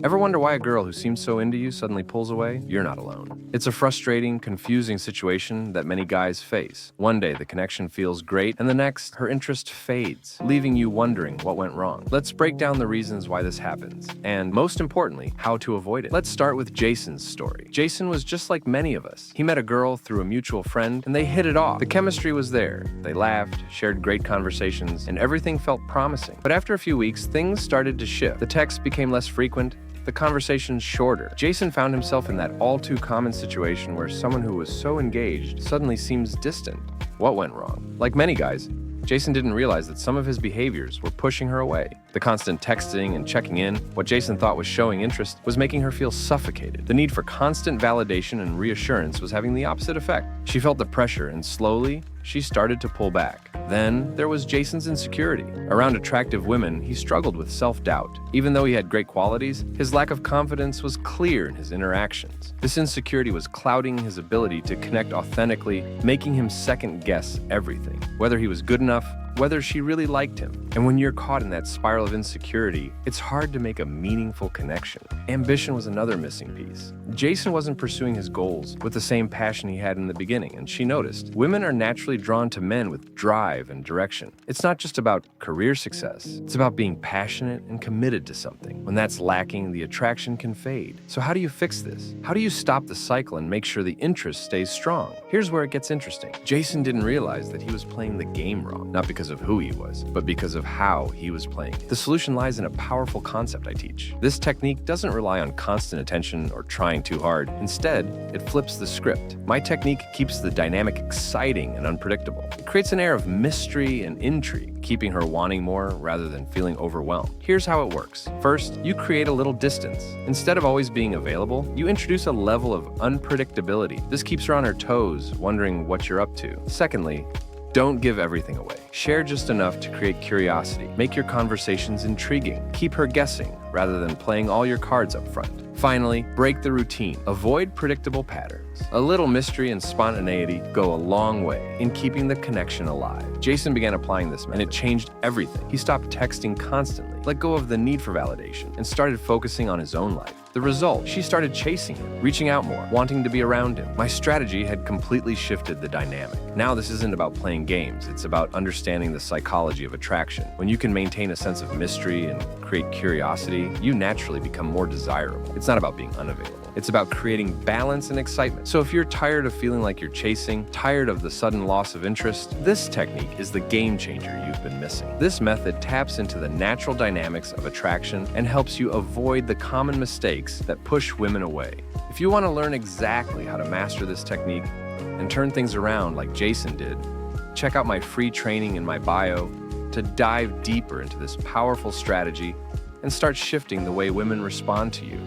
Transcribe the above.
Ever wonder why a girl who seems so into you suddenly pulls away? You're not alone. It's a frustrating, confusing situation that many guys face. One day, the connection feels great, and the next, her interest fades, leaving you wondering what went wrong. Let's break down the reasons why this happens, and most importantly, how to avoid it. Let's start with Jason's story. Jason was just like many of us. He met a girl through a mutual friend, and they hit it off. The chemistry was there. They laughed, shared great conversations, and everything felt promising. But after a few weeks, things started to shift. The texts became less frequent, the conversations shorter. Jason found himself in that all-too-common situation where someone who was so engaged suddenly seems distant. What went wrong? Like many guys, Jason didn't realize that some of his behaviors were pushing her away. The constant texting and checking in, what Jason thought was showing interest, was making her feel suffocated. The need for constant validation and reassurance was having the opposite effect. She felt the pressure, and slowly, she started to pull back. Then, there was Jason's insecurity. Around attractive women, he struggled with self-doubt. Even though he had great qualities, his lack of confidence was clear in his interactions. This insecurity was clouding his ability to connect authentically, making him second-guess everything. Whether he was good enough, whether she really liked him. And when you're caught in that spiral of insecurity, it's hard to make a meaningful connection. Ambition was another missing piece. Jason wasn't pursuing his goals with the same passion he had in the beginning, and she noticed. Women are naturally drawn to men with drive and direction. It's not just about career success. It's about being passionate and committed to something. When that's lacking, the attraction can fade. So how do you fix this? How do you stop the cycle and make sure the interest stays strong? Here's where it gets interesting. Jason didn't realize that he was playing the game wrong, not because of who he was, but because of how he was playing. The solution lies in a powerful concept I teach. This technique doesn't rely on constant attention or trying too hard. Instead, it flips the script. My technique keeps the dynamic exciting and unpredictable. It creates an air of mystery and intrigue, keeping her wanting more rather than feeling overwhelmed. Here's how it works. First, you create a little distance. Instead of always being available, you introduce a level of unpredictability. This keeps her on her toes, wondering what you're up to. Secondly, don't give everything away. Share just enough to create curiosity. Make your conversations intriguing. Keep her guessing rather than playing all your cards up front. Finally, break the routine. Avoid predictable patterns. A little mystery and spontaneity go a long way in keeping the connection alive. Jason began applying this method, and it changed everything. He stopped texting constantly, let go of the need for validation, and started focusing on his own life. The result, she started chasing him, reaching out more, wanting to be around him. My strategy had completely shifted the dynamic. Now this isn't about playing games, it's about understanding the psychology of attraction. When you can maintain a sense of mystery and create curiosity, you naturally become more desirable. It's not about being unavailable. It's about creating balance and excitement. So if you're tired of feeling like you're chasing, tired of the sudden loss of interest, this technique is the game changer you've been missing. This method taps into the natural dynamics of attraction and helps you avoid the common mistakes that push women away. If you want to learn exactly how to master this technique and turn things around like Jason did, check out my free training in my bio to dive deeper into this powerful strategy and start shifting the way women respond to you.